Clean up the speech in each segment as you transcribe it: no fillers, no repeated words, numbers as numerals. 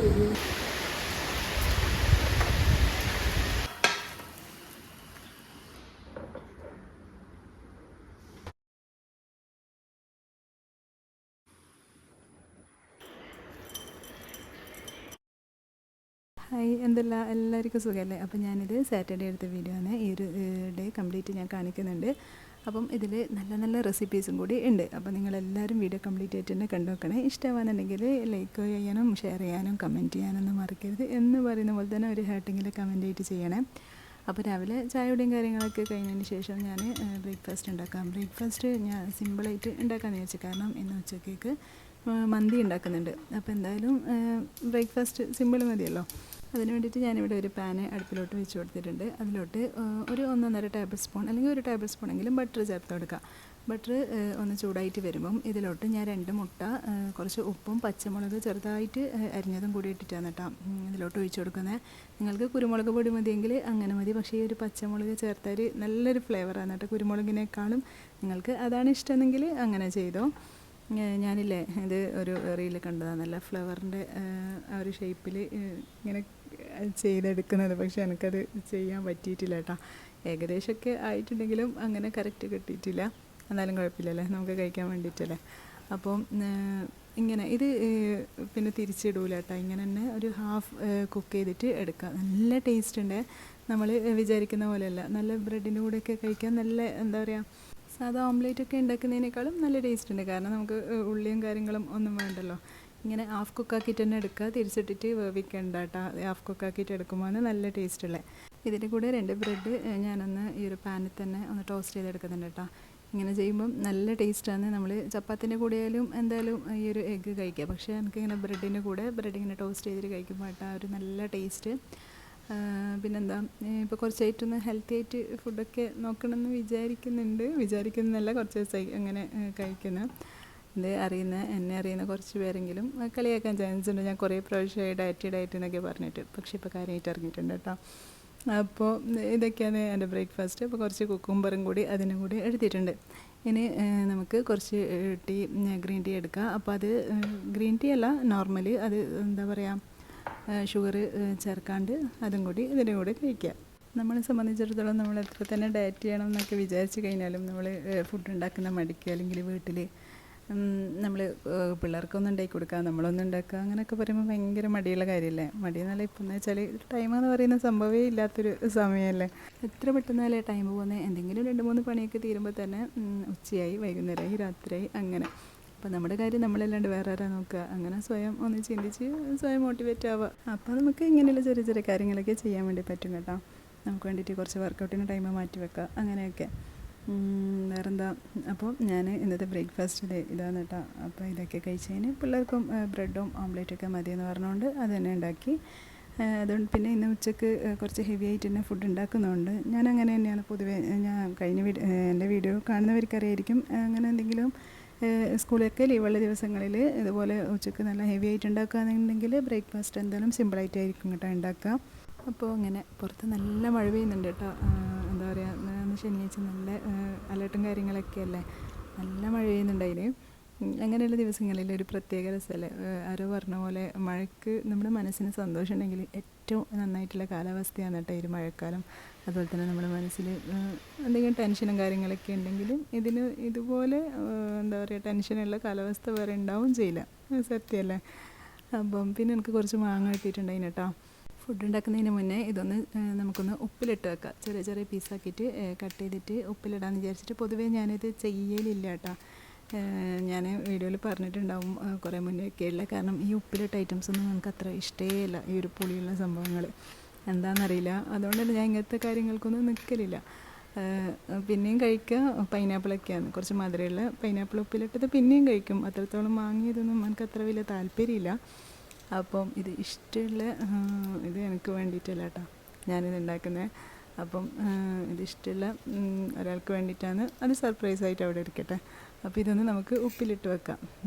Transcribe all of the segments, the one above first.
Hi, എന്തല്ല എല്ലാവർക്കും സുഖമല്ലേ? അപ്പോൾ ഞാനിത് സാറ്റർഡേ എടുത്ത വീഡിയോ ആണ്. ഈ ഒരു ഡേ കംപ്ലീറ്റ് ഞാൻ കാണിക്കുന്നുണ്ട്. അപ്പം ഇതിൽ നല്ല നല്ല റെസിപ്പീസും കൂടി ഉണ്ട്. അപ്പോൾ നിങ്ങളെല്ലാവരും വീഡിയോ കംപ്ലീറ്റ് ആയിട്ട് തന്നെ കണ്ടു നോക്കണേ. ഇഷ്ടമാണെന്നുണ്ടെങ്കിൽ ലൈക്ക് ചെയ്യാനും ഷെയർ ചെയ്യാനും കമൻറ്റ് ചെയ്യാനൊന്നും മറക്കരുത്. എന്ന് പറയുന്ന പോലെ തന്നെ ഒരു ഹാർട്ടിങ്ങിൽ കമൻറ്റ് ആയിട്ട് ചെയ്യണേ. അപ്പോൾ രാവിലെ ചായയുടെയും കാര്യങ്ങളൊക്കെ കഴിഞ്ഞതിന് ശേഷം ഞാൻ ബ്രേക്ക്ഫാസ്റ്റ് ഉണ്ടാക്കാം. ബ്രേക്ക്ഫാസ്റ്റ് ഞാൻ സിമ്പിളായിട്ട് ഉണ്ടാക്കാമെന്ന് വിചാരിച്ചു. കാരണം ഇന്ന് ഉച്ചക്കേക്ക് മന്തി ഉണ്ടാക്കുന്നുണ്ട്. അപ്പോൾ എന്തായാലും ബ്രേക്ക്ഫാസ്റ്റ് സിമ്പിൾ മതിയല്ലോ. അതിന് വേണ്ടിയിട്ട് ഞാനിവിടെ ഒരു പാന് അടുപ്പിലോട്ട് വെച്ച് കൊടുത്തിട്ടുണ്ട്. അതിലോട്ട് ഒരു 1.5 ടേബിൾ സ്പൂൺ അല്ലെങ്കിൽ 1 ടേബിൾ സ്പൂണെങ്കിലും ബട്ടർ ചേർത്ത് കൊടുക്കുക. ബട്ടർ ഒന്ന് ചൂടായിട്ട് വരുമ്പം ഇതിലോട്ട് ഞാൻ 2 മുട്ട, കുറച്ച് ഉപ്പും പച്ചമുളക് ചെറുതായിട്ട് അരിഞ്ഞതും കൂടി ഇട്ടിട്ടാണ് കേട്ടോ ഇതിലോട്ട് ഒഴിച്ച് കൊടുക്കുന്നത്. നിങ്ങൾക്ക് കുരുമുളക് പൊടി മതിയെങ്കിൽ അങ്ങനെ മതി. പക്ഷേ ഈ ഒരു പച്ചമുളക് ചേർത്താൽ നല്ലൊരു ഫ്ലേവറാണ് കേട്ടോ. കുരുമുളകിനേക്കാളും നിങ്ങൾക്ക് അതാണ് ഇഷ്ടമെങ്കിൽ അങ്ങനെ ചെയ്തോ. ഞാനില്ലേ ഇത് ഒരു റീൽ കണ്ടതാണ്, നല്ല ഫ്ലവറിൻ്റെ ആ ഒരു ഷേപ്പിൽ ഇങ്ങനെ ചെയ്തെടുക്കുന്നത്. പക്ഷെ എനിക്കത് ചെയ്യാൻ പറ്റിയിട്ടില്ല കേട്ടോ. ഏകദേശമൊക്കെ ആയിട്ടുണ്ടെങ്കിലും അങ്ങനെ കറക്റ്റ് കിട്ടിയിട്ടില്ല. എന്നാലും കുഴപ്പമില്ലല്ലേ, നമുക്ക് കഴിക്കാൻ വേണ്ടിയിട്ടല്ലേ. അപ്പം ഇങ്ങനെ ഇത് പിന്നെ തിരിച്ചിടൂല കേട്ടോ. ഇങ്ങനെ തന്നെ ഒരു ഹാഫ് കുക്ക് ചെയ്തിട്ട് എടുക്കുക. നല്ല ടേസ്റ്റ് ഉണ്ട്. നമ്മൾ വിചാരിക്കുന്ന പോലെയല്ല. നല്ല ബ്രെഡിൻ്റെ കൂടെയൊക്കെ കഴിക്കാൻ നല്ല എന്താ പറയുക, സാധാ ഓംലേറ്റൊക്കെ ഉണ്ടാക്കുന്നതിനേക്കാളും നല്ല ടേസ്റ്റ് ഉണ്ട്. കാരണം നമുക്ക് ഉള്ളിയും കാര്യങ്ങളും ഒന്നും വേണ്ടല്ലോ. ഇങ്ങനെ ഹാഫ് കുക്കാക്കിയിട്ട് തന്നെ എടുക്കുക. തിരിച്ചിട്ടിട്ട് വേവിക്കണ്ട കേട്ടോ. ഹാഫ് കുക്കാക്കിയിട്ട് എടുക്കുമ്പോൾ നല്ല ടേസ്റ്റുള്ളത്. ഇതിൻ്റെ കൂടെ 2 ബ്രെഡ് ഞാനൊന്ന് ഈ ഒരു പാനിൽ തന്നെ ഒന്ന് ടോസ്റ്റ് ചെയ്തെടുക്കുന്നുണ്ട് കേട്ടോ. ഇങ്ങനെ ചെയ്യുമ്പം നല്ല ടേസ്റ്റാണ്. നമ്മൾ ചപ്പാത്തിൻ്റെ കൂടെ ആയാലും എന്തായാലും ഈ ഒരു എഗ്ഗ് കഴിക്കുക. പക്ഷേ എനിക്കിങ്ങനെ ബ്രെഡിൻ്റെ കൂടെ ബ്രെഡ് ഇങ്ങനെ ടോസ്റ്റ് ചെയ്തിട്ട് കഴിക്കുമ്പോൾ കേട്ടോ ഒരു നല്ല ടേസ്റ്റ്. പിന്നെന്താ, ഇപ്പോൾ കുറച്ചായിട്ടൊന്ന് ഹെൽത്തി ആയിട്ട് ഫുഡൊക്കെ നോക്കണമെന്ന് വിചാരിക്കുന്നതല്ല, കുറച്ച് ദിവസമായി അങ്ങനെ കഴിക്കുന്നത്. ഇത് എന്നെ അറിയുന്ന കുറച്ച് പേരെങ്കിലും കളിയാക്കാൻ ചാൻസ് ഉണ്ട്. ഞാൻ കുറേ പ്രാവശ്യമായി ഡയറ്റ് എന്നൊക്കെ പറഞ്ഞിട്ട്. പക്ഷേ ഇപ്പോൾ കാര്യമായിട്ട് ഇറങ്ങിയിട്ടുണ്ട് കേട്ടോ. അപ്പോൾ ഇതൊക്കെയാണ് എൻ്റെ ബ്രേക്ക്ഫാസ്റ്റ്. അപ്പോൾ കുറച്ച് കുക്കുംബറും കൂടി അതിനും കൂടി എടുത്തിട്ടുണ്ട്. ഇനി നമുക്ക് കുറച്ച് ഗ്രീൻ ടീ എടുക്കാം. അപ്പോൾ അത് ഗ്രീൻ ടീ അല്ല, നോർമൽ, അത് എന്താ പറയുക, ഷുഗർ ചേർക്കാണ്ട് അതും കൂടി ഇതിൻ്റെ കൂടെ കഴിക്കുക. നമ്മളെ സംബന്ധിച്ചിടത്തോളം നമ്മൾ എത്ര തന്നെ ഡയറ്റ് ചെയ്യണം എന്നൊക്കെ വിചാരിച്ച് കഴിഞ്ഞാലും നമ്മൾ ഫുഡ് ഉണ്ടാക്കുന്ന മടിക്കുക, അല്ലെങ്കിൽ വീട്ടിൽ നമ്മൾ പിള്ളേർക്കൊന്നും ഉണ്ടാക്കി കൊടുക്കുക, നമ്മളൊന്നും ഉണ്ടാക്കുക, അങ്ങനെയൊക്കെ പറയുമ്പോൾ ഭയങ്കര മടിയുള്ള കാര്യമല്ലേ. മടി എന്നല്ല, ഇപ്പം എന്ന് വെച്ചാൽ ടൈമെന്ന് പറയുന്ന സംഭവമേ ഇല്ലാത്തൊരു സമയമല്ലേ. എത്ര പെട്ടെന്നല്ലേ ടൈം പോകുന്നത്. എന്തെങ്കിലും 2-3 പണിയൊക്കെ തീരുമ്പോൾ തന്നെ ഉച്ചയായി, വൈകുന്നേരമായി, രാത്രിയായി, അങ്ങനെ. അപ്പോൾ നമ്മുടെ കാര്യം നമ്മളല്ലാണ്ട് വേറെ ആരാ നോക്കുക. അങ്ങനെ സ്വയം ഒന്ന് ചിന്തിച്ച് സ്വയം മോട്ടിവേറ്റ് ആവുക. അപ്പോൾ നമുക്ക് ഇങ്ങനെയുള്ള ചെറിയ ചെറിയ കാര്യങ്ങളൊക്കെ ചെയ്യാൻ വേണ്ടി പറ്റും കേട്ടോ. നമുക്ക് വേണ്ടിയിട്ട് കുറച്ച് വർക്കൗട്ടിന് ടൈം മാറ്റി വെക്കുക, അങ്ങനെയൊക്കെ. വേറെന്താ, അപ്പോൾ ഞാൻ ഇന്നത്തെ ബ്രേക്ക്ഫാസ്റ്റിൽ ഇതാണ് കേട്ടോ. അപ്പോൾ ഇതൊക്കെ കഴിച്ചതിന് പിള്ളേർക്കും ബ്രെഡും ഓംലേറ്റൊക്കെ മതിയെന്ന് പറഞ്ഞുകൊണ്ട് അത് തന്നെ ഉണ്ടാക്കി. അതുകൊണ്ട് പിന്നെ ഇന്ന് ഉച്ചക്ക് കുറച്ച് ഹെവി ആയിട്ട് തന്നെ ഫുഡ് ഉണ്ടാക്കുന്നതുകൊണ്ട് ഞാൻ അങ്ങനെ തന്നെയാണ് പൊതുവേ. ഞാൻ എൻ്റെ വീഡിയോ കാണുന്നവർക്കറിയായിരിക്കും, അങ്ങനെ എന്തെങ്കിലും സ്കൂളൊക്കെ ലീവുള്ള ദിവസങ്ങളിൽ ഇതുപോലെ ഉച്ചക്ക് നല്ല ഹെവി ആയിട്ട് ഉണ്ടാക്കുകയാണെന്നുണ്ടെങ്കിൽ ബ്രേക്ക്ഫാസ്റ്റ് എന്തായാലും സിമ്പിളായിട്ടായിരിക്കും കേട്ടോ ഉണ്ടാക്കുക. അപ്പോൾ അങ്ങനെ പുറത്ത് നല്ല മഴ പെയ്യുന്നുണ്ട് കേട്ടോ. എന്താ പറയുക, ശനിയാഴ്ച നല്ല അലർട്ടും കാര്യങ്ങളൊക്കെ അല്ലേ, നല്ല മഴ പെയ്യുന്നുണ്ടായിന്. അങ്ങനെയുള്ള ദിവസങ്ങളിൽ ഒരു പ്രത്യേക രസമല്ലേ. ആരോ പറഞ്ഞ പോലെ മഴയ്ക്ക് നമ്മുടെ മനസ്സിന് സന്തോഷം ഉണ്ടെങ്കിൽ ഏറ്റവും നന്നായിട്ടുള്ള കാലാവസ്ഥയാണ് കേട്ടോ ഈ ഒരു മഴക്കാലം. അതുപോലെ തന്നെ നമ്മുടെ മനസ്സിൽ എന്തെങ്കിലും ടെൻഷനും കാര്യങ്ങളൊക്കെ ഉണ്ടെങ്കിലും ഇതുപോലെ എന്താ പറയുക, ടെൻഷനുള്ള കാലാവസ്ഥ വേറെ ഉണ്ടാവും ചെയ്യില്ല. സത്യമല്ലേ. അപ്പം പിന്നെ എനിക്ക് കുറച്ച് മാങ്ങ കിട്ടിയിട്ടുണ്ടായിന് കേട്ടോ. ഫുഡ് ഉണ്ടാക്കുന്നതിന് മുന്നേ ഇതൊന്ന് നമുക്കൊന്ന് ഉപ്പിലിട്ട് വെക്കാം. ചെറിയ ചെറിയ പീസാക്കിയിട്ട് കട്ട് ചെയ്തിട്ട് ഉപ്പിലിടാമെന്ന് വിചാരിച്ചിട്ട്. പൊതുവേ ഞാനിത് ചെയ്യലില്ല കേട്ടോ. ഞാൻ വീഡിയോയിൽ പറഞ്ഞിട്ടുണ്ടാവും കുറേ മുന്നേയൊക്കെയുള്ള. കാരണം ഈ ഉപ്പിലിട്ട ഐറ്റംസ് ഒന്നും നമുക്ക് അത്ര ഇഷ്ടമേയില്ല, ഈ ഒരു പുളിയുള്ള സംഭവങ്ങൾ. എന്താണെന്നറിയില്ല, അതുകൊണ്ട് തന്നെ ഞാൻ ഇങ്ങനത്തെ കാര്യങ്ങൾക്കൊന്നും നിൽക്കലില്ല. പിന്നെയും കഴിക്കുക പൈനാപ്പിളൊക്കെയാണ്, കുറച്ച് മധുരമുള്ള പൈനാപ്പിൾ ഉപ്പിലിട്ടത് പിന്നെയും കഴിക്കും. അത്രത്തോളം മാങ്ങിയതൊന്നും എനിക്ക് അത്ര വലിയ താല്പര്യമില്ല. അപ്പം ഇത് ഇഷ്ടമുള്ള ഇത് എനിക്ക് വേണ്ടിയിട്ടല്ല കേട്ടോ ഞാനിത് ഉണ്ടാക്കുന്നത്. അപ്പം ഇത് ഇഷ്ടമുള്ള ഒരാൾക്ക് വേണ്ടിയിട്ടാണ്. അത് സർപ്രൈസായിട്ട് അവിടെ ഇരിക്കട്ടെ. അപ്പോൾ ഇതൊന്ന് നമുക്ക് ഉപ്പിലിട്ട് വെക്കാം.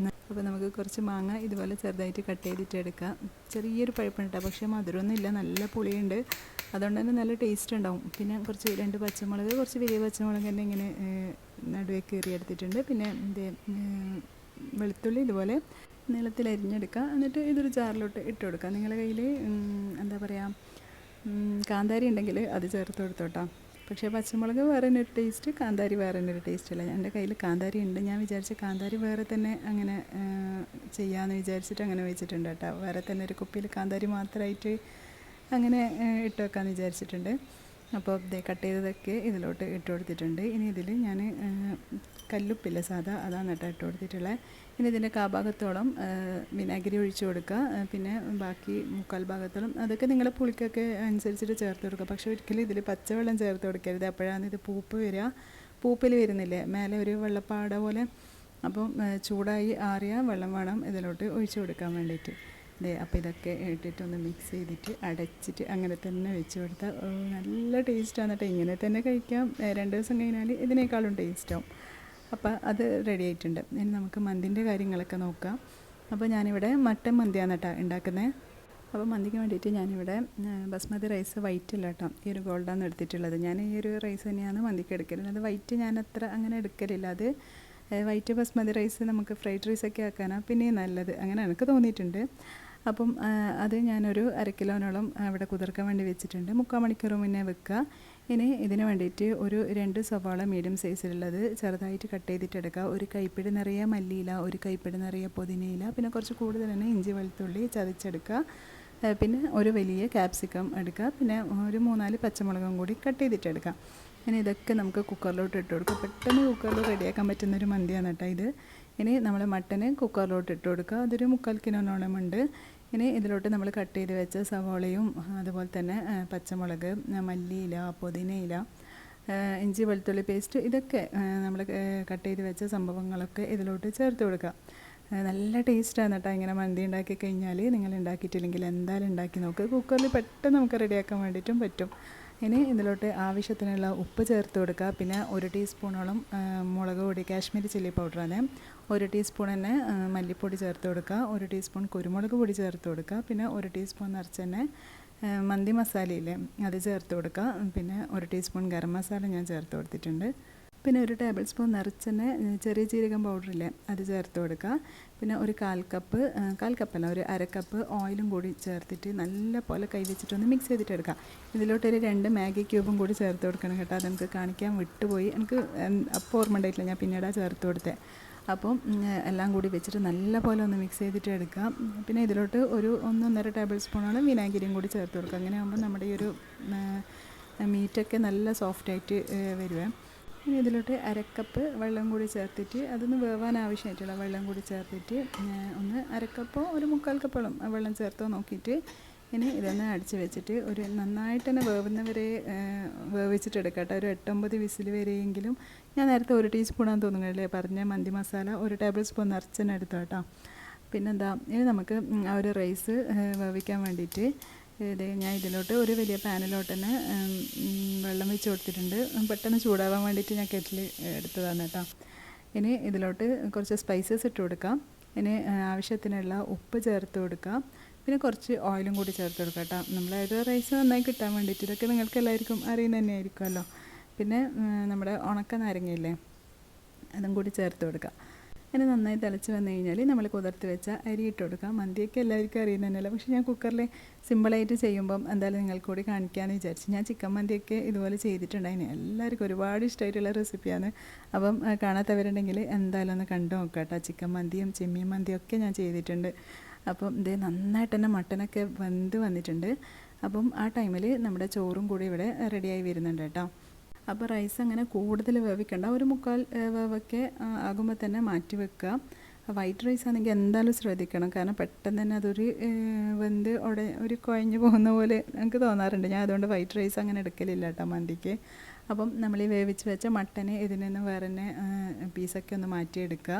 അപ്പോൾ നമുക്ക് കുറച്ച് മാങ്ങ ഇതുപോലെ ചെറുതായിട്ട് കട്ട് ചെയ്തിട്ട് എടുക്കാം. ചെറിയൊരു പഴുപ്പുണ്ട്, പക്ഷേ മധുരമൊന്നും ഇല്ല, നല്ല പുളിയുണ്ട്. അതുകൊണ്ട് തന്നെ നല്ല ടേസ്റ്റ് ഉണ്ടാവും. പിന്നെ കുറച്ച് 2 പച്ചമുളക്, കുറച്ച് വലിയ പച്ചമുളക് തന്നെ ഇങ്ങനെ നടുവേ കീറി എടുത്തിട്ടുണ്ട്. പിന്നെ വെളുത്തുള്ളി ഇതുപോലെ നീളത്തിൽ അരിഞ്ഞെടുക്കുക. എന്നിട്ട് ഇതൊരു ജാറിലോട്ട് ഇട്ട് കൊടുക്കുക. നിങ്ങളുടെ കയ്യിൽ എന്താ പറയുക, കാന്താരി ഉണ്ടെങ്കിൽ അത് ചേർത്ത് കൊടുത്തോട്ടോ. പക്ഷേ പച്ചമുളക് വേറെ ഒരു ടേസ്റ്റ്, കാന്താരി വേറെ ഒരു ടേസ്റ്റ് അല്ല. എൻ്റെ കയ്യിൽ കാന്താരി ഉണ്ട്. ഞാൻ വിചാരിച്ച കാന്താരി വേറെ തന്നെ അങ്ങനെ ചെയ്യാമെന്ന് വിചാരിച്ചിട്ട് അങ്ങനെ വെച്ചിട്ടുണ്ട് കേട്ടോ. വേറെ തന്നെ ഒരു കുപ്പിയിൽ കാന്താരി മാത്രമായിട്ട് അങ്ങനെ ഇട്ട് വെക്കാമെന്ന് വിചാരിച്ചിട്ടുണ്ട്. അപ്പോൾ ഇത് കട്ട് ചെയ്തതൊക്കെ ഇതിലോട്ട് ഇട്ട് കൊടുത്തിട്ടുണ്ട്. ഇനി ഇതിൽ ഞാൻ കല്ലുപ്പില്ല സാധാ, അതാണ് കേട്ടോ ഇട്ട് കൊടുത്തിട്ടുള്ളത്. ഇനി ഇതിൻ്റെ കാഭാഗത്തോളം വിനാഗിരി ഒഴിച്ച് കൊടുക്കുക. പിന്നെ ബാക്കി മുക്കാൽ ഭാഗത്തോളം അതൊക്കെ നിങ്ങളുടെ പുളിക്കൊക്കെ അനുസരിച്ചിട്ട് ചേർത്ത് കൊടുക്കുക. പക്ഷേ ഒരിക്കലും ഇതിൽ പച്ചവെള്ളം ചേർത്ത് കൊടുക്കരുത്. അപ്പോഴാണ് ഇത് പൂപ്പ് വരിക. പൂപ്പിൽ വരുന്നില്ലേ മേലെ ഒരു വെള്ളപ്പാട പോലെ. അപ്പം ചൂടായി ആറിയ വെള്ളം വേണം ഇതിലോട്ട് ഒഴിച്ച് കൊടുക്കാൻ വേണ്ടിയിട്ട്. അപ്പോൾ ഇതൊക്കെ ഇട്ടിട്ടൊന്ന് മിക്സ് ചെയ്തിട്ട് അടച്ചിട്ട് അങ്ങനെ തന്നെ വെച്ച് കൊടുത്താൽ നല്ല ടേസ്റ്റാണ് കേട്ടോ. ഇങ്ങനെ തന്നെ കഴിക്കാം. 2 ദിവസം കഴിഞ്ഞാൽ ഇതിനേക്കാളും ടേസ്റ്റാവും. അപ്പോൾ അത് റെഡി ആയിട്ടുണ്ട്. ഇനി നമുക്ക് മന്തിൻ്റെ കാര്യങ്ങളൊക്കെ നോക്കാം. അപ്പോൾ ഞാനിവിടെ മട്ടൻ മന്തിയാണ് കേട്ടോ ഉണ്ടാക്കുന്നത്. അപ്പോൾ മന്തിക്ക് വേണ്ടിയിട്ട് ഞാനിവിടെ ബസ്മതി റൈസ് വൈറ്റ് അല്ല കേട്ടോ, ഈ ഒരു ഗോൾഡാണ് എടുത്തിട്ടുള്ളത്. ഞാൻ ഈ ഒരു റൈസ് തന്നെയാണ് മന്തിക്ക് എടുക്കലുള്ളത്. അത് വൈറ്റ് ഞാൻ അത്ര അങ്ങനെ എടുക്കലില്ല. അത് വൈറ്റ് ബസ്മതി റൈസ് നമുക്ക് ഫ്രൈഡ് റൈസൊക്കെ ആക്കാനാണ് പിന്നെയും നല്ലത്, അങ്ങനെ എനിക്ക് തോന്നിയിട്ടുണ്ട്. അപ്പം അത് ഞാനൊരു 1/2 കിലോനോളം അവിടെ കുതിർക്കാൻ വേണ്ടി വെച്ചിട്ടുണ്ട്. 3/4 മണിക്കൂർ മുന്നേ വെക്കുക. ഇനി ഇതിന് വേണ്ടിയിട്ട് ഒരു 2 സവാള മീഡിയം സൈസിലുള്ളത് ചെറുതായിട്ട് കട്ട് ചെയ്തിട്ട് എടുക്കുക. ഒരു കൈപ്പിടി നിറയെ മല്ലിയില, ഒരു കൈപ്പിടി നിറയെ പുതിനയില, പിന്നെ കുറച്ച് കൂടുതൽ തന്നെ ഇഞ്ചി വെളുത്തുള്ളി ചതച്ചെടുക്കുക. പിന്നെ ഒരു വലിയ ക്യാപ്സിക്കം എടുക്കുക. പിന്നെ ഒരു 3-4 പച്ചമുളകും കൂടി കട്ട് ചെയ്തിട്ട് എടുക്കുക. ഇനി ഇതൊക്കെ നമുക്ക് കുക്കറിലോട്ട് ഇട്ട് കൊടുക്കുക. പെട്ടെന്ന് കുക്കറിൽ റെഡിയാക്കാൻ പറ്റുന്നൊരു മന്തിയാണ് കേട്ടോ ഇത്. ഇനി നമ്മൾ മട്ടന് കുക്കറിലോട്ട് ഇട്ട് കൊടുക്കുക. അതൊരു 3/4 കിലോനോളം ഉണ്ട്. ഇനി ഇതിലോട്ട് നമ്മൾ കട്ട് ചെയ്ത് വെച്ച സവാളയും അതുപോലെ തന്നെ പച്ചമുളക്, മല്ലിയില, പുതിനയില, ഇഞ്ചി വെളുത്തുള്ളി പേസ്റ്റ്, ഇതൊക്കെ നമ്മൾ കട്ട് ചെയ്ത് വെച്ച സംഭവങ്ങളൊക്കെ ഇതിലോട്ട് ചേർത്ത് കൊടുക്കുക. നല്ല ടേസ്റ്റാണ് കേട്ടോ ഇങ്ങനെ മന്തി ഉണ്ടാക്കി കഴിഞ്ഞാൽ. നിങ്ങൾ ഉണ്ടാക്കിയിട്ടില്ലെങ്കിൽ എന്തായാലും ഉണ്ടാക്കി നോക്കുക. കുക്കറിൽ പെട്ടെന്ന് നമുക്ക് റെഡിയാക്കാൻ വേണ്ടിയിട്ടും പറ്റും. ഇനി ഇതിലോട്ട് ആവശ്യത്തിനുള്ള ഉപ്പ് ചേർത്ത് കൊടുക്കുക. പിന്നെ 1 ടീസ്പൂണോളം മുളക് പൊടി, കാശ്മീരി ചില്ലി പൗഡറാണ്. 1 ടീസ്പൂൺ തന്നെ മല്ലിപ്പൊടി ചേർത്ത് കൊടുക്കുക. 1 ടീസ്പൂൺ കുരുമുളക് പൊടി ചേർത്ത് കൊടുക്കുക. പിന്നെ 1 ടീസ്പൂൺ നിറച്ച് തന്നെ മന്തി മസാലയില്ലേ അത് ചേർത്ത് കൊടുക്കുക. പിന്നെ 1 ടീസ്പൂൺ ഗരം മസാല ഞാൻ ചേർത്ത് കൊടുത്തിട്ടുണ്ട്. പിന്നെ 1 ടേബിൾ സ്പൂൺ നിറച്ച് തന്നെ ചെറിയ ജീരകം പൗഡറില്ലേ അത് ചേർത്ത് കൊടുക്കുക. പിന്നെ ഒരു 1/4 കപ്പല്ല, ഒരു 1/2 കപ്പ് ഓയിലും കൂടി ചേർത്തിട്ട് നല്ല പോലെ കൈ വെച്ചിട്ടൊന്ന് മിക്സ് ചെയ്തിട്ട് എടുക്കുക. ഇതിലോട്ടൊരു 2 മാഗി ക്യൂബും കൂടി ചേർത്ത് കൊടുക്കണം കേട്ടോ. അതെനിക്ക് കാണിക്കാൻ വിട്ടുപോയി, എനിക്ക് അപ്പോൾ ഓർമ്മ ഉണ്ടായിട്ടില്ല, ഞാൻ പിന്നീടാണ് ചേർത്ത് കൊടുത്തത്. അപ്പം എല്ലാം കൂടി വെച്ചിട്ട് നല്ല പോലെ ഒന്ന് മിക്സ് ചെയ്തിട്ട് എടുക്കുക. പിന്നെ ഇതിലോട്ട് ഒരു 1-1.5 ടേബിൾ സ്പൂണോളം വിനാഗിരിയും കൂടി ചേർത്ത് കൊടുക്കുക. അങ്ങനെ ആകുമ്പോൾ നമ്മുടെ ഈ ഒരു മീറ്റൊക്കെ നല്ല സോഫ്റ്റായിട്ട് വരുവേ. ഇനി ഇതിലോട്ട് 1/2 കപ്പ് വെള്ളം കൂടി ചേർത്തിട്ട് അതൊന്ന് വേവാൻ ആവശ്യമായിട്ടുള്ള വെള്ളം കൂടി ചേർത്തിട്ട് ഒന്ന് 1/2 കപ്പോ ഒരു 3/4 കപ്പോളം വെള്ളം ചേർത്തോ നോക്കിയിട്ട് ഇനി ഇതൊന്ന് അടിച്ച് വെച്ചിട്ട് ഒരു നന്നായിട്ട് തന്നെ വേവുന്നവരെ വേവിച്ചിട്ട് എടുക്കാം കേട്ടോ. ഒരു 8-9 വിസിൽ വരെയെങ്കിലും. ഞാൻ നേരത്തെ 1 ടീസ്പൂണാന്ന് തോന്നുന്നില്ലേ പറഞ്ഞ മന്തി മസാല 1 ടേബിൾ സ്പൂൺ നിറച്ച് തന്നെ എടുത്തോ കേട്ടോ. പിന്നെന്താ, ഇനി നമുക്ക് ആ ഒരു റൈസ് വേവിക്കാൻ വേണ്ടിയിട്ട് ഞാൻ ഇതിലോട്ട് ഒരു വലിയ പാനിലോട്ട് തന്നെ വെള്ളം വെച്ച് കൊടുത്തിട്ടുണ്ട്. പെട്ടെന്ന് ചൂടാവാൻ വേണ്ടിയിട്ട് ഞാൻ കെറ്റിൽ എടുത്തതാണ് കേട്ടോ. ഇനി ഇതിലോട്ട് കുറച്ച് സ്പൈസസ് ഇട്ട് കൊടുക്കാം. ഇനി ആവശ്യത്തിനുള്ള ഉപ്പ് ചേർത്ത് കൊടുക്കാം. പിന്നെ കുറച്ച് ഓയിലും കൂടി ചേർത്ത് കൊടുക്കാം കേട്ടോ. നമ്മളൊരു റൈസ് നന്നായി കിട്ടാൻ വേണ്ടിയിട്ട്. ഇതൊക്കെ നിങ്ങൾക്ക് എല്ലാവർക്കും അറിയുന്ന തന്നെ ആയിരിക്കുമല്ലോ. പിന്നെ നമ്മുടെ ഉണക്ക നാരങ്ങയില്ലേ അതും കൂടി ചേർത്ത് കൊടുക്കാം. ഇനി നന്നായി തിളച്ച് വന്നു കഴിഞ്ഞാൽ നമ്മൾ കുതിർത്ത് വെച്ച അരി ഇട്ട് കൊടുക്കാം. മന്തിയൊക്കെ എല്ലാവർക്കും അറിയുന്ന തന്നെയല്ല, പക്ഷേ ഞാൻ കുക്കറിൽ സിമ്പിളായിട്ട് ചെയ്യുമ്പം എന്തായാലും നിങ്ങൾക്ക് കൂടി കാണിക്കാമെന്ന് വിചാരിച്ചു. ഞാൻ ചിക്കൻ മന്തിയൊക്കെ ഇതുപോലെ ചെയ്തിട്ടുണ്ടായിന്. എല്ലാവർക്കും ഒരുപാട് ഇഷ്ടമായിട്ടുള്ള റെസിപ്പിയാണ്. അപ്പം കാണാത്തവരുണ്ടെങ്കിൽ എന്തായാലും ഒന്ന് കണ്ടു നോക്കാം കേട്ടോ. ചിക്കൻ മന്തിയും ചെമ്മീൻ മന്തിയും ഒക്കെ ഞാൻ ചെയ്തിട്ടുണ്ട്. അപ്പം ഇത് നന്നായിട്ട് തന്നെ മട്ടനൊക്കെ വെന്ത് വന്നിട്ടുണ്ട്. അപ്പം ആ ടൈമിൽ നമ്മുടെ ചോറും കൂടി ഇവിടെ റെഡിയായി വരുന്നുണ്ട് കേട്ടോ. അപ്പോൾ റൈസ് അങ്ങനെ കൂടുതൽ വേവിക്കണ്ട, ഒരു 3/4 വേവൊക്കെ ആകുമ്പോൾ തന്നെ മാറ്റി വെക്കുക. വൈറ്റ് റൈസ് ആണെങ്കിൽ എന്തായാലും ശ്രദ്ധിക്കണം, കാരണം പെട്ടെന്ന് തന്നെ അതൊരു വെന്ത് ഒരു കുഴഞ്ഞു പോകുന്ന പോലെ എനിക്ക് തോന്നാറുണ്ട്. ഞാൻ അതുകൊണ്ട് വൈറ്റ് റൈസ് അങ്ങനെ എടുക്കലില്ല കേട്ടോ മന്തിക്ക്. അപ്പം നമ്മൾ ഈ വേവിച്ച് വെച്ച മട്ടന് ഇതിൽ നിന്ന് വേറെ തന്നെ പീസൊക്കെ ഒന്ന് മാറ്റിയെടുക്കുക.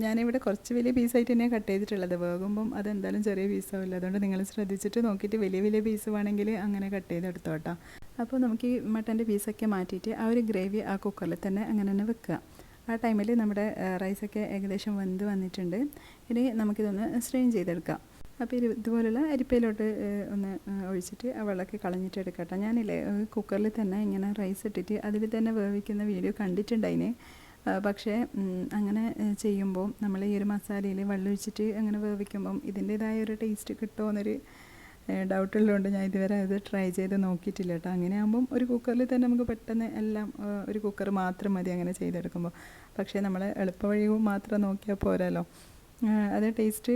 ഞാനിവിടെ കുറച്ച് വലിയ പീസായിട്ട് തന്നെയാണ് കട്ട് ചെയ്തിട്ടുള്ളത്. വേകുമ്പം അതെന്തായാലും ചെറിയ പീസാവില്ല. അതുകൊണ്ട് നിങ്ങൾ ശ്രദ്ധിച്ചിട്ട് നോക്കിയിട്ട് വലിയ പീസ് വേണമെങ്കിൽ അങ്ങനെ കട്ട് ചെയ്തെടുത്തോ കേട്ടോ. അപ്പോൾ നമുക്ക് ഈ മട്ടൻ്റെ പീസൊക്കെ മാറ്റിയിട്ട് ആ ഒരു ഗ്രേവി ആ കുക്കറിൽ തന്നെ അങ്ങനെ തന്നെ വെക്കുക. ആ ടൈമിൽ നമ്മുടെ റൈസൊക്കെ ഏകദേശം വെന്ത് വന്നിട്ടുണ്ട്. ഇനി നമുക്കിതൊന്ന് സ്ട്രെയിൻ ചെയ്തെടുക്കാം. അപ്പോൾ ഇതുപോലുള്ള അരിപ്പയിലോട്ട് ഒന്ന് ഒഴിച്ചിട്ട് ആ വെള്ളമൊക്കെ കളഞ്ഞിട്ട് എടുക്കട്ടെ. ഞാനില്ലേ കുക്കറിൽ തന്നെ ഇങ്ങനെ റൈസ് ഇട്ടിട്ട് അതിൽ തന്നെ വേവിക്കുന്ന വീഡിയോ കണ്ടിട്ടുണ്ടായിന്. പക്ഷേ അങ്ങനെ ചെയ്യുമ്പോൾ നമ്മൾ ഈ ഒരു മസാലയിൽ വെള്ളം ഒഴിച്ചിട്ട് അങ്ങനെ വേവിക്കുമ്പം ഇതിൻ്റേതായ ഒരു ടേസ്റ്റ് കിട്ടുമോ എന്നൊരു ഡൗട്ടുള്ളതുകൊണ്ട് ഞാൻ ഇതുവരെ അത് ട്രൈ ചെയ്ത് നോക്കിയിട്ടില്ല കേട്ടോ. അങ്ങനെ ആകുമ്പം ഒരു കുക്കറിൽ തന്നെ നമുക്ക് പെട്ടെന്ന് എല്ലാം ഒരു കുക്കർ മാത്രം മതി അങ്ങനെ ചെയ്തെടുക്കുമ്പോൾ. പക്ഷേ നമ്മൾ എളുപ്പവഴിയും മാത്രം നോക്കിയാൽ പോരാലോ. അത് ടേസ്റ്റ്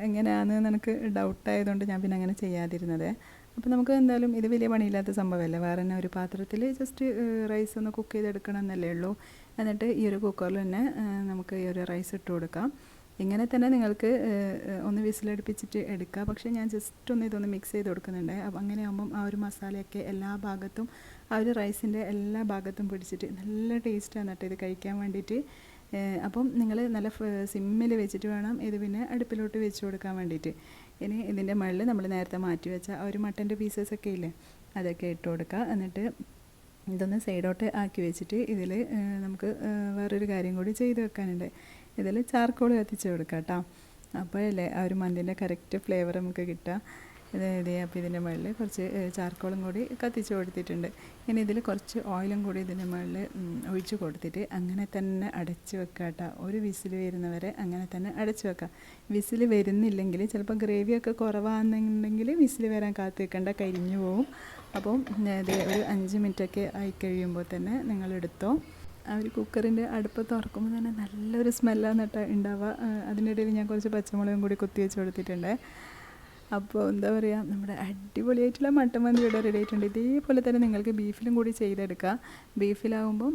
എങ്ങനെയാണെന്ന് എനിക്ക് ഡൗട്ടായതുകൊണ്ട് ഞാൻ പിന്നെ അങ്ങനെ ചെയ്യാതിരുന്നത്. അപ്പോൾ നമുക്ക് എന്തായാലും ഇത് വലിയ പണിയില്ലാത്ത സംഭവമല്ലേ. വേറെ തന്നെ ഒരു പാത്രത്തിൽ ജസ്റ്റ് റൈസ് ഒന്ന് കുക്ക് ചെയ്തെടുക്കണം എന്നല്ലേ ഉള്ളൂ. എന്നിട്ട് ഈ ഒരു കുക്കറിൽ തന്നെ നമുക്ക് ഈ ഒരു റൈസ് ഇട്ട് കൊടുക്കാം. ഇങ്ങനെ തന്നെ നിങ്ങൾക്ക് ഒന്ന് വിസിലടുപ്പിച്ചിട്ട് എടുക്കുക. പക്ഷേ ഞാൻ ജസ്റ്റ് ഒന്ന് ഇതൊന്ന് മിക്സ് ചെയ്ത് കൊടുക്കുന്നുണ്ട്. അപ്പോൾ അങ്ങനെ ആകുമ്പം ആ ഒരു മസാലയൊക്കെ എല്ലാ ഭാഗത്തും ആ ഒരു റൈസിൻ്റെ എല്ലാ ഭാഗത്തും പിടിച്ചിട്ട് നല്ല ടേസ്റ്റാണ് കേട്ടോ ഇത് കഴിക്കാൻ വേണ്ടിയിട്ട്. അപ്പം നിങ്ങൾ നല്ല സിമ്മിൽ വെച്ചിട്ട് വേണം ഇത് പിന്നെ അടുപ്പിലോട്ട് വെച്ച് കൊടുക്കാൻ വേണ്ടിയിട്ട്. ഇനി ഇതിൻ്റെ മുകളിൽ നമ്മൾ നേരത്തെ മാറ്റി വെച്ച ആ ഒരു മട്ടൻ്റെ പീസസൊക്കെ ഇല്ലേ, അതൊക്കെ ഇട്ട് കൊടുക്കുക. എന്നിട്ട് ഇതൊന്ന് സൈഡോട്ട് ആക്കി വെച്ചിട്ട് ഇതിൽ നമുക്ക് വേറൊരു കാര്യം കൂടി ചെയ്ത് വെക്കാനുണ്ട്. ഇതിൽ ചാർക്കോൾ കത്തിച്ച് കൊടുക്കാം കേട്ടോ. അപ്പോഴല്ലേ ആ ഒരു മന്തിൻ്റെ കറക്റ്റ് ഫ്ലേവർ നമുക്ക് കിട്ടുക. അപ്പോൾ ഇതിൻ്റെ മുകളിൽ കുറച്ച് ചാർക്കോളും കൂടി കത്തിച്ച് കൊടുത്തിട്ടുണ്ട്. ഇനി ഇതിൽ കുറച്ച് ഓയിലും കൂടി ഇതിൻ്റെ മുകളിൽ ഒഴിച്ച് കൊടുത്തിട്ട് അങ്ങനെ തന്നെ അടച്ച് വെക്കുക കേട്ടോ. ഒരു വിസിൽ വരുന്നവരെ അങ്ങനെ തന്നെ അടച്ച് വെക്കുക. വിസിൽ വരുന്നില്ലെങ്കിൽ ചിലപ്പോൾ ഗ്രേവിയൊക്കെ കുറവാണെന്നുണ്ടെങ്കിൽ വിസിൽ വരാൻ കാത്ത് വെക്കേണ്ട, കരിഞ്ഞു പോവും. അപ്പം ഇത് ഒരു 5 മിനിറ്റൊക്കെ ആയി കഴിയുമ്പോൾ തന്നെ നിങ്ങളെടുത്തോ. ആ ഒരു കുക്കറിൻ്റെ അടുപ്പ് തുറക്കുമ്പോൾ തന്നെ നല്ലൊരു സ്മെല്ലാണ് കേട്ടോ ഉണ്ടാവുക. അതിനിടയിൽ ഞാൻ കുറച്ച് പച്ചമുളകും കൂടി കുത്തി വെച്ച് കൊടുത്തിട്ടുണ്ട്. അപ്പോൾ എന്താ പറയുക, നമ്മുടെ അടിപൊളിയായിട്ടുള്ള മട്ടൻ മന്തി ഇവിടെ റെഡി ആയിട്ടുണ്ട്. ഇതേപോലെ തന്നെ നിങ്ങൾക്ക് ബീഫിലും കൂടി ചെയ്തെടുക്കാം. ബീഫിലാവുമ്പം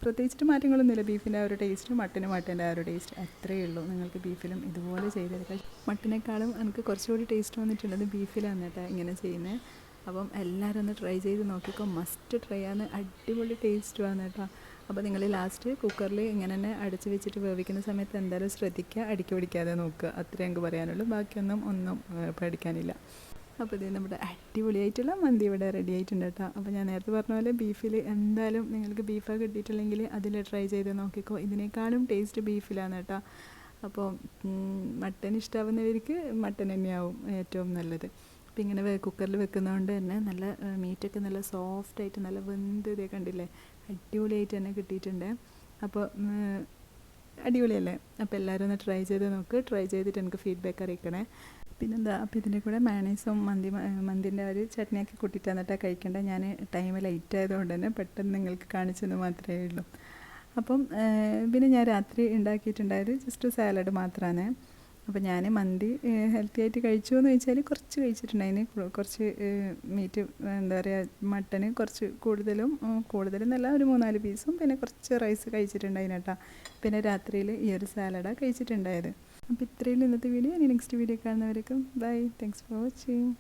പ്രത്യേകിച്ചിട്ട് മാറ്റങ്ങളൊന്നുമില്ല. ബീഫിൻ്റെ ആ ഒരു ടേസ്റ്റ് മട്ടൻ്റെ ആ ഒരു ടേസ്റ്റ് അത്രയേ ഉള്ളൂ. നിങ്ങൾക്ക് ബീഫിലും ഇതുപോലെ ചെയ്തെടുക്കാം. മട്ടനേക്കാളും എനിക്ക് കുറച്ചുകൂടി ടേസ്റ്റ് വന്നിട്ടുള്ളത് ബീഫിലാണ് കേട്ടോ ഇങ്ങനെ ചെയ്യുന്നത്. അപ്പം എല്ലാവരും ഒന്ന് ട്രൈ ചെയ്ത് നോക്കിക്കോ. മസ്റ്റ് ട്രൈ ആണ്, അടിപൊളി ടേസ്റ്റ് ആണ് കേട്ടോ. അപ്പോൾ നിങ്ങൾ ലാസ്റ്റ് കുക്കറിൽ ഇങ്ങനെ തന്നെ അടച്ച് വെച്ചിട്ട് വേവിക്കുന്ന സമയത്ത് എന്തായാലും ശ്രദ്ധിക്കുക, അടിക്ക് പിടിക്കാതെ നോക്കുക. അത്രേ എനിക്ക് പറയാനുള്ളൂ. ബാക്കിയൊന്നും പേടിക്കാനില്ല. അപ്പോൾ ഇത് നമ്മുടെ അടിപൊളിയായിട്ടുള്ള മന്തി ഇവിടെ റെഡി ആയിട്ടുണ്ട് കേട്ടോ. അപ്പോൾ ഞാൻ നേരത്തെ പറഞ്ഞ പോലെ ബീഫിൽ എന്തായാലും നിങ്ങൾക്ക് ബീഫ് കിട്ടിയിട്ടില്ലെങ്കിൽ അതിൽ ട്രൈ ചെയ്ത് നോക്കിക്കോ. ഇതിനേക്കാളും ടേസ്റ്റ് ബീഫിലാണ് കേട്ടോ. അപ്പോൾ മട്ടൻ ഇഷ്ടമാവുന്നവർക്ക് മട്ടൻ തന്നെയാവും ഏറ്റവും നല്ലത്. അപ്പോൾ ഇങ്ങനെ കുക്കറിൽ വെക്കുന്നതുകൊണ്ട് തന്നെ നല്ല മീറ്റൊക്കെ നല്ല സോഫ്റ്റായിട്ട് നല്ല വെന്ത് ഇതേ കണ്ടില്ലേ, അടിപൊളിയായിട്ട് തന്നെ കിട്ടിയിട്ടുണ്ട്. അപ്പോൾ അടിപൊളിയല്ലേ. അപ്പോൾ എല്ലാവരും ഒന്ന് ട്രൈ ചെയ്ത് നോക്ക്. ട്രൈ ചെയ്തിട്ട് എനിക്ക് ഫീഡ്ബാക്ക് അറിയിക്കണേ. പിന്നെന്താ, അപ്പോൾ ഇതിൻ്റെ കൂടെ മയണൈസും മന്തിൻ്റെ ഒരു ചട്നിയൊക്കെ കൂട്ടിയിട്ട് എന്നിട്ടാണ് കഴിക്കേണ്ടത്. ഞാൻ ടൈം ലേറ്റ് ആയതുകൊണ്ട് തന്നെ പെട്ടെന്ന് നിങ്ങൾക്ക് കാണിച്ചെന്ന് മാത്രമേ ഉള്ളൂ. അപ്പം പിന്നെ ഞാൻ രാത്രി ഉണ്ടാക്കിയിട്ടുണ്ടായത് ജസ്റ്റ് സാലഡ് മാത്രമാണ്. അപ്പോൾ ഞാൻ മന്തി ഹെൽത്തി ആയിട്ട് കഴിച്ചു എന്ന് ചോദിച്ചാൽ കുറച്ച് കഴിച്ചിട്ടുണ്ടായിന്. കുറച്ച് മീറ്റ് എന്താ പറയുക, മട്ടന് കുറച്ച് കൂടുതലെന്നല്ല ഒരു 3-4 പീസും പിന്നെ കുറച്ച് റൈസ് കഴിച്ചിട്ടുണ്ടായിന് കേട്ടോ. പിന്നെ രാത്രിയിൽ ഈ ഒരു സാലഡാണ് കഴിച്ചിട്ടുണ്ടായത്. അപ്പോൾ ഇത്രയും ഇന്നത്തെ വീഡിയോ. ഇനി നെക്സ്റ്റ് വീഡിയോ കാണുന്നവരേക്കും ബൈ. Thanks for watching.